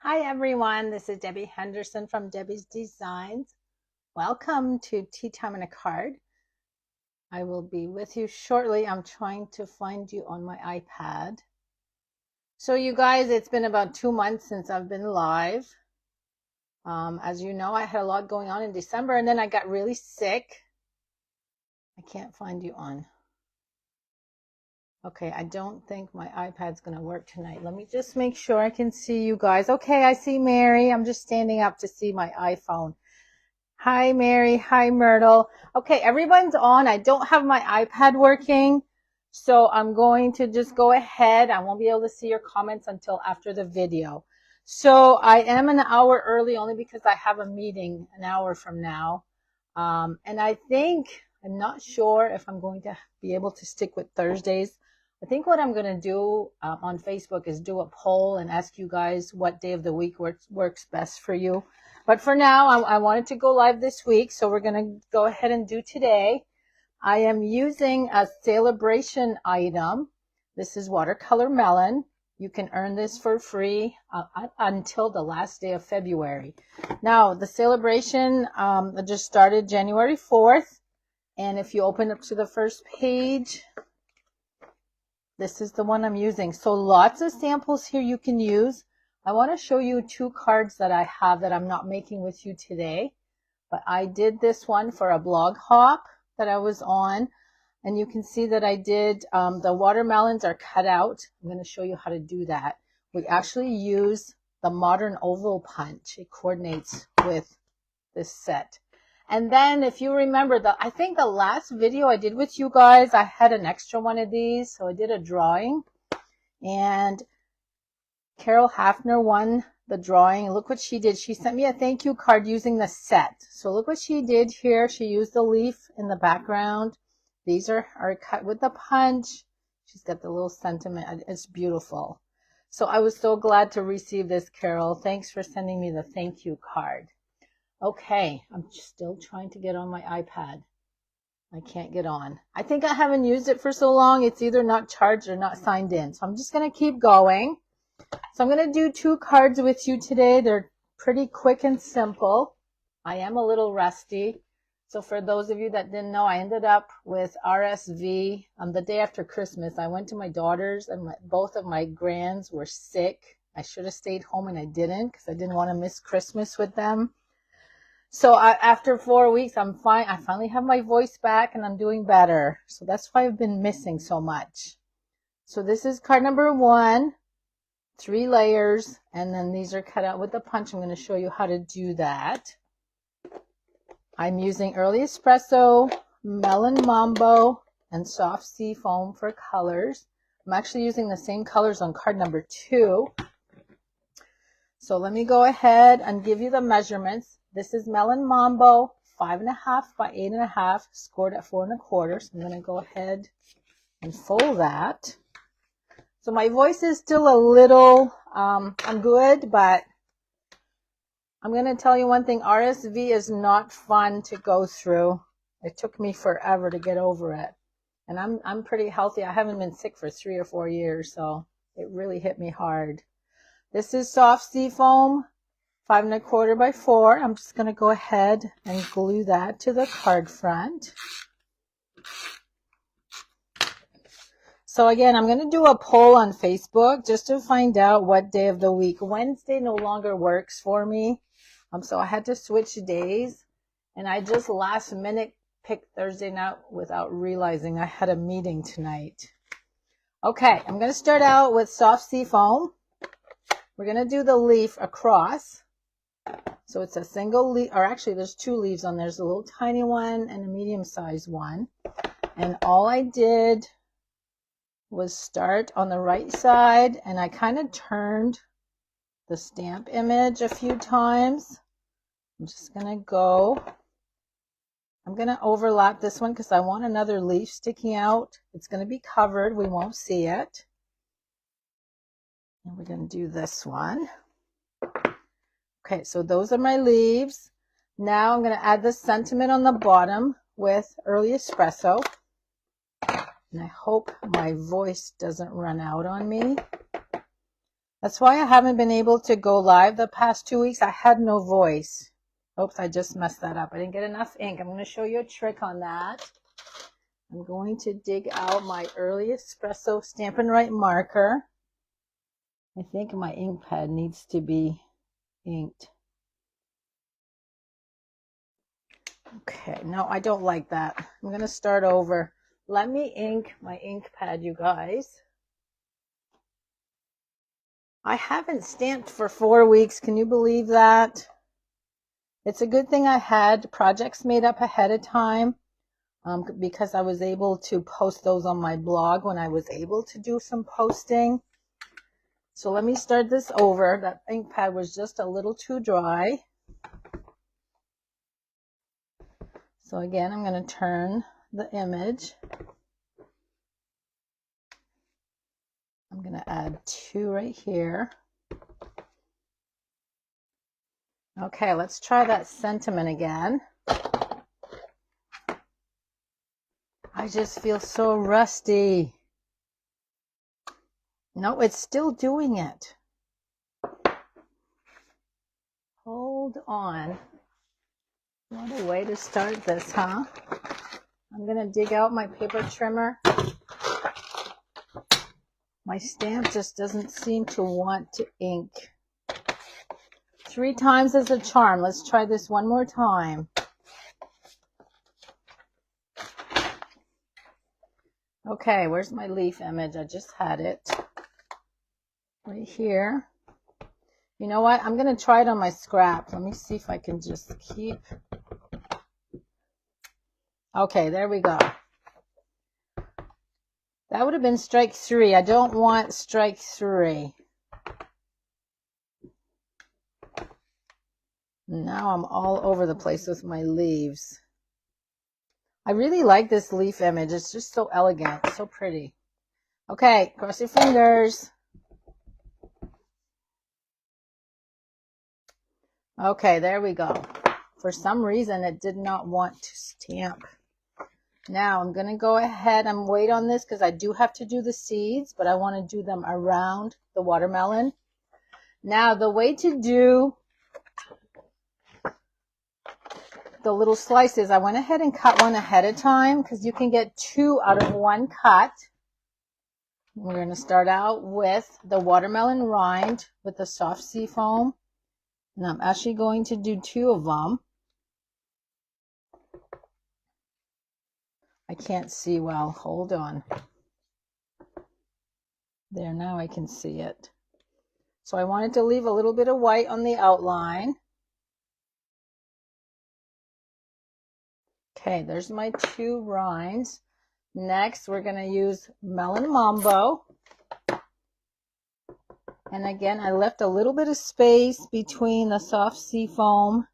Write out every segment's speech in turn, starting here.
Hi everyone, this is Debbie Henderson from Debbie's Designs. Welcome to Tea Time and a Card. I will be with you shortly. I'm trying to find you on my iPad. So you guys, it's been about 2 months since I've been live. As you know, I had a lot going on in December and then I got really sick. I can't find you on. Okay, I don't think my iPad's going to work tonight. Let me just make sure I can see you guys. Okay, I see Mary. I'm just standing up to see my iPhone. Hi, Mary. Hi, Myrtle. Okay, everyone's on. I don't have my iPad working, so I'm going to just go ahead. I won't be able to see your comments until after the video. So I am an hour early only because I have a meeting an hour from now. And I'm not sure if I'm going to be able to stick with Thursdays. I think what I'm going to do on Facebook is do a poll and ask you guys what day of the week works best for you. But for now, I wanted to go live this week, so we're going to go ahead and do today. I am using a celebration item. This is Watercolor Melon. You can earn this for free until the last day of February. Now, the celebration just started January 4th. And if you open up to the first page, this is the one I'm using. So lots of samples here you can use. I want to show you 2 cards that I have that I'm not making with you today. But I did this one for a blog hop that I was on. And you can see that I did, the watermelons are cut out. I'm going to show you how to do that. We actually use the modern oval punch. It coordinates with this set. And then if you remember, I think the last video I did with you guys, I had an extra one of these. So I did a drawing. And Carol Hafner won the drawing. Look what she did. She sent me a thank you card using the set. So look what she did here. She used the leaf in the background. These are cut with the punch. She's got the little sentiment. It's beautiful. So I was so glad to receive this, Carol. Thanks for sending me the thank you card. Okay, I'm still trying to get on my iPad. I can't get on. I think I haven't used it for so long. It's either not charged or not signed in. So I'm just going to keep going. So I'm going to do 2 cards with you today. They're pretty quick and simple. I am a little rusty. So for those of you that didn't know, I ended up with RSV on the day after Christmas. I went to my daughter's and both of my grands were sick. I should have stayed home and I didn't because I didn't want to miss Christmas with them. So after 4 weeks, I'm fine. I finally have my voice back and I'm doing better. So that's why I've been missing so much. So this is card number 1, 3 layers, and then these are cut out with the punch. I'm going to show you how to do that. I'm using Early Espresso, Melon Mambo, and Soft Sea Foam for colors. I'm actually using the same colors on card number 2. So let me go ahead and give you the measurements. This is Melon Mambo, 5.5 by 8.5, scored at 4 1/4. So I'm going to go ahead and fold that. So my voice is still a little, I'm good, but I'm going to tell you one thing. RSV is not fun to go through. It took me forever to get over it. And I'm pretty healthy. I haven't been sick for 3 or 4 years, so it really hit me hard. This is Soft Sea Foam, 5 1/4 by 4. I'm just going to go ahead and glue that to the card front. So again, I'm going to do a poll on Facebook just to find out what day of the week. Wednesday no longer works for me. So I had to switch days. And I just last minute picked Thursday night without realizing I had a meeting tonight. Okay, I'm going to start out with Soft Sea Foam. We're going to do the leaf across. So it's a single leaf, or actually there's 2 leaves on there. There's a little tiny one and a medium-sized one. And all I did was start on the right side, and I kind of turned the stamp image a few times. I'm just going to go. I'm going to overlap this one because I want another leaf sticking out. It's going to be covered. We won't see it. And we're going to do this one. Okay, so those are my leaves. Now I'm going to add the sentiment on the bottom with Early Espresso. And I hope my voice doesn't run out on me. That's why I haven't been able to go live the past 2 weeks. I had no voice. Oops, I just messed that up. I didn't get enough ink. I'm going to show you a trick on that. I'm going to dig out my early espresso Stampin' Right marker. I think my ink pad needs to be inked. Okay, no, I don't like that. I'm going to start over. Let me ink my ink pad, you guys. I haven't stamped for 4 weeks. Can you believe that? It's a good thing I had projects made up ahead of time because I was able to post those on my blog when I was able to do some posting. So let me start this over. That ink pad was just a little too dry. So again, I'm going to turn the image. I'm going to add 2 right here. Okay, let's try that sentiment again. I just feel so rusty. No, it's still doing it. Hold on. What a way to start this, huh? I'm going to dig out my paper trimmer. My stamp just doesn't seem to want to ink. 3 times is a charm. Let's try this one more time. Okay, where's my leaf image? I just had it. Right here. You know what? I'm going to try it on my scrap. Let me see if I can just keep. Okay, there we go. That would have been strike 3. I don't want strike 3. Now I'm all over the place with my leaves. I really like this leaf image. It's just so elegant, so pretty. Okay, cross your fingers. Okay, there we go. For some reason, it did not want to stamp. Now I'm going to go ahead and wait on this because I do have to do the seeds, but I want to do them around the watermelon. Now the way to do the little slices, I went ahead and cut one ahead of time because you can get 2 out of 1 cut. We're going to start out with the watermelon rind with the soft sea foam. And I'm actually going to do 2 of them. I can't see well. Hold on. There, now I can see it. So I wanted to leave a little bit of white on the outline. Okay, there's my 2 rinds. Next, we're going to use Melon Mambo. And again, I left a little bit of space between the soft sea foam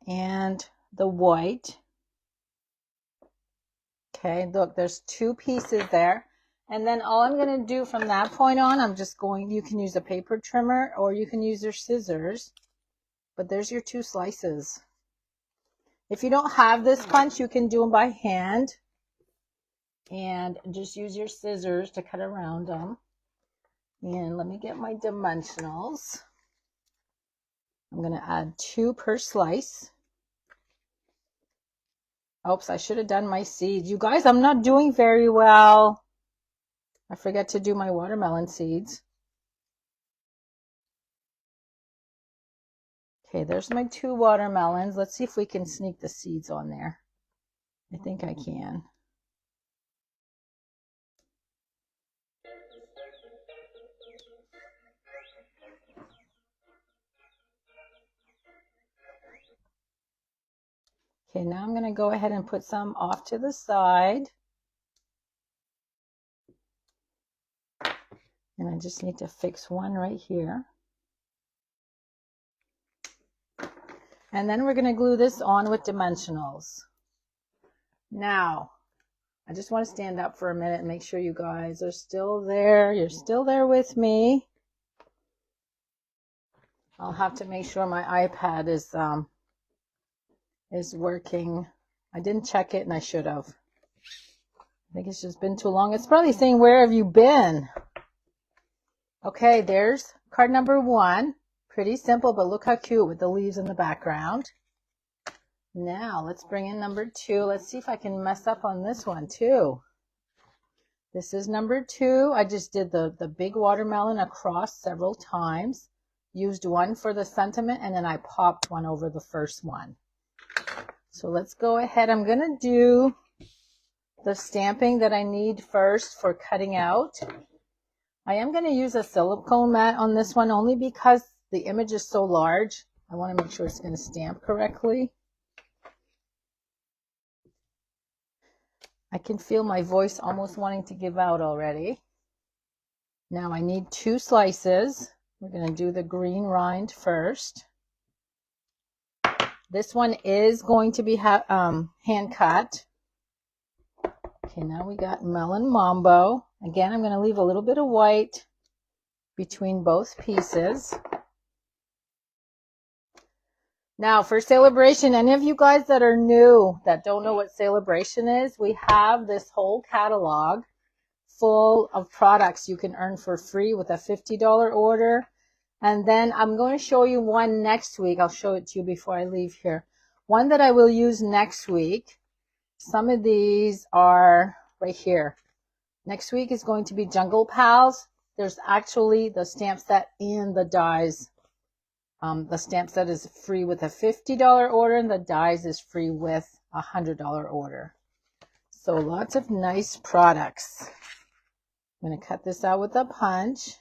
and the white. Okay, look, there's 2 pieces there. And then all I'm going to do from that point on, I'm just going, you can use a paper trimmer or you can use your scissors. But there's your 2 slices. If you don't have this punch, you can do them by hand. And just use your scissors to cut around them. And let me get my dimensionals. I'm going to add 2 per slice. Oops, I should have done my seeds. You guys, I'm not doing very well. I forget to do my watermelon seeds. Okay, there's my 2 watermelons. Let's see if we can sneak the seeds on there. I think I can. Okay, now I'm going to go ahead and put some off to the side. And I just need to fix one right here. And then we're going to glue this on with dimensionals. Now, I just want to stand up for a minute and make sure you guys are still there. You're still there with me. I'll have to make sure my iPad is working. I didn't check it and I should have. I think it's just been too long. It's probably saying, where have you been? Okay, there's card number 1. Pretty simple, but look how cute with the leaves in the background. Now let's bring in number 2. Let's see if I can mess up on this one too. This is number 2. I just did the big watermelon across several times. Used one for the sentiment, and then I popped one over the first one. So let's go ahead. I'm going to do the stamping that I need first for cutting out. I am going to use a silicone mat on this one only because the image is so large. I want to make sure it's going to stamp correctly. I can feel my voice almost wanting to give out already. Now I need 2 slices. We're going to do the green rind first. This one is going to be hand cut. Okay, now we got Melon Mambo. Again, I'm going to leave a little bit of white between both pieces. Now for Celebration, any of you guys that are new, that don't know what Celebration is, we have this whole catalog full of products you can earn for free with a $50 order. And then I'm going to show you one next week. I'll show it to you before I leave here. One that I will use next week. Some of these are right here. Next week is going to be Jungle Pals. There's actually the stamp set and the dies. The stamp set is free with a $50 order, and the dies is free with a $100 order. So lots of nice products. I'm going to cut this out with a punch.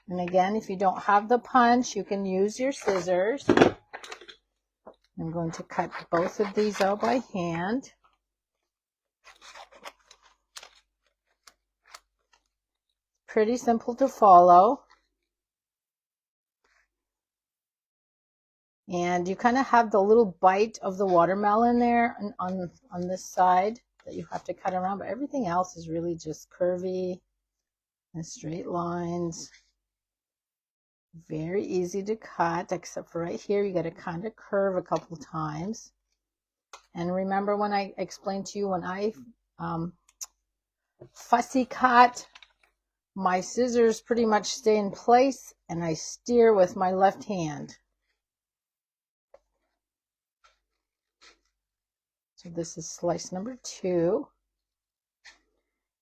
And again, if you don't have the punch, you can use your scissors. I'm going to cut both of these out by hand. Pretty simple to follow. And you kind of have the little bite of the watermelon there on this side that you have to cut around, but everything else is really just curvy and straight lines. Very easy to cut, except for right here, you got to kind of curve a couple times. And remember when I explained to you when I fussy cut, my scissors pretty much stay in place and I steer with my left hand. So this is slice number 2.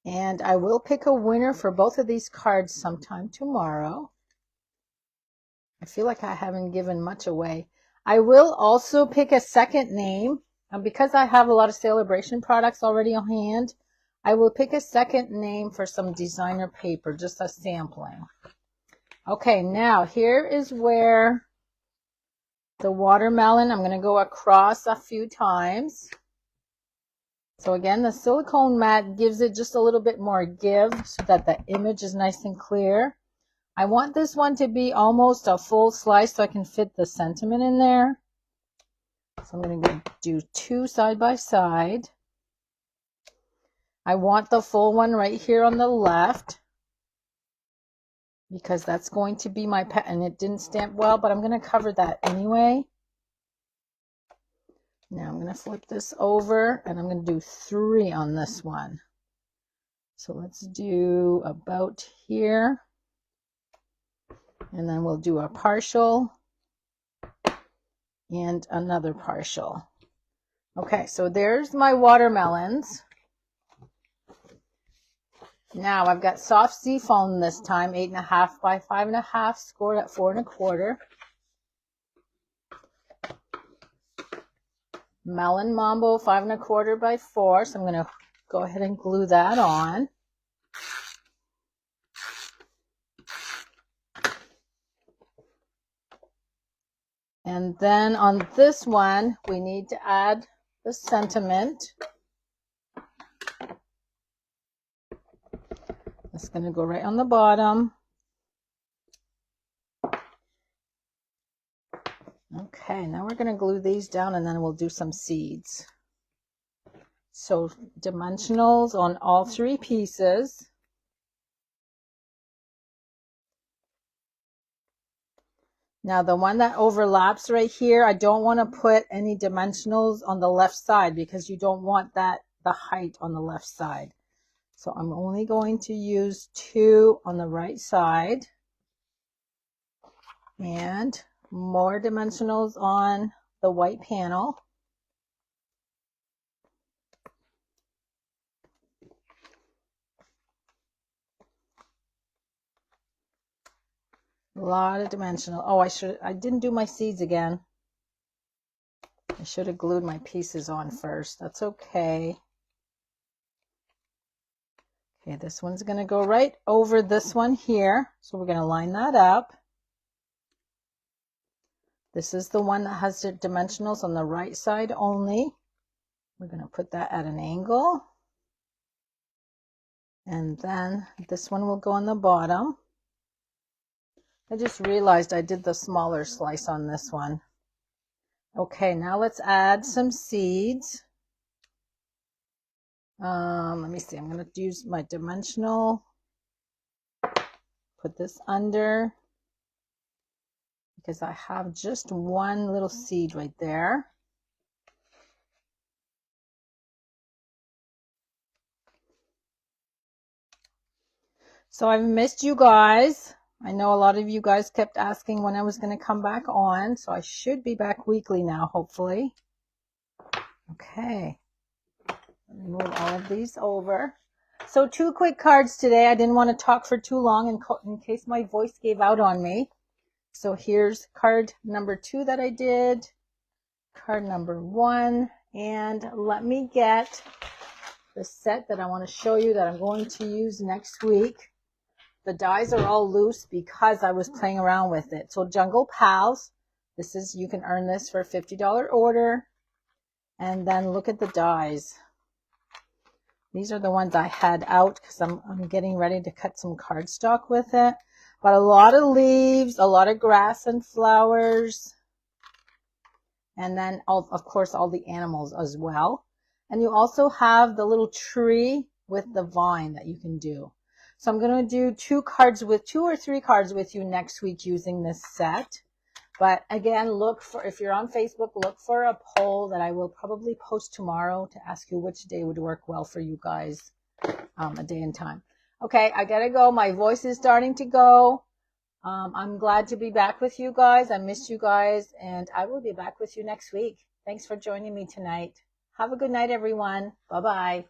And I will pick a winner for both of these cards sometime tomorrow. I feel like I haven't given much away. I will also pick a second name. And because I have a lot of Celebration products already on hand, I will pick a second name for some designer paper, just a sampling. Okay, now here is where the watermelon, I'm going to go across a few times. So again, the silicone mat gives it just a little bit more give so that the image is nice and clear. I want this one to be almost a full slice so I can fit the sentiment in there. So I'm going to do 2 side by side. I want the full one right here on the left because that's going to be my pet, and it didn't stamp well, but I'm going to cover that anyway. Now I'm going to flip this over and I'm going to do 3 on this one. So let's do about here. And then we'll do a partial and another partial. Okay, so there's my watermelons. Now I've got soft seafoam this time, 8.5 by 5.5, scored at 4 1/4. Melon Mambo 5 1/4 by 4. So I'm going to go ahead and glue that on. And then on this one, we need to add the sentiment. It's going to go right on the bottom. Okay, now we're going to glue these down and then we'll do some seeds. So dimensionals on all 3 pieces. Now the one that overlaps right here, I don't want to put any dimensionals on the left side because you don't want that the height on the left side. So I'm only going to use 2 on the right side and more dimensionals on the white panel. A lot of dimensional. Oh, I didn't do my seeds again. I should have glued my pieces on first. That's okay. Okay, this one's going to go right over this one here. So we're going to line that up. This is the one that has the dimensionals on the right side only. We're going to put that at an angle. And then this one will go on the bottom. I just realized I did the smaller slice on this one. Okay, now let's add some seeds. Let me see, I'm going to use my dimensional. Put this under because I have just one little seed right there. So I've missed you guys. I know a lot of you guys kept asking when I was going to come back on, so I should be back weekly now, hopefully. Okay. Move all of these over. So 2 quick cards today. I didn't want to talk for too long in case my voice gave out on me. So here's card number 2 that I did, card number 1, and let me get the set that I want to show you that I'm going to use next week. The dies are all loose because I was playing around with it. So Jungle Pals, this is, you can earn this for a $50 order. And then look at the dies. These are the ones I had out because I'm getting ready to cut some cardstock with it. But a lot of leaves, a lot of grass and flowers. And then, of course, all the animals as well. And you also have the little tree with the vine that you can do. So I'm going to do 2 or 3 cards with you next week using this set. But again, look for, if you're on Facebook, look for a poll that I will probably post tomorrow to ask you which day would work well for you guys, a day and time. Okay, I gotta go. My voice is starting to go. I'm glad to be back with you guys. I missed you guys, and I will be back with you next week. Thanks for joining me tonight. Have a good night, everyone. Bye-bye.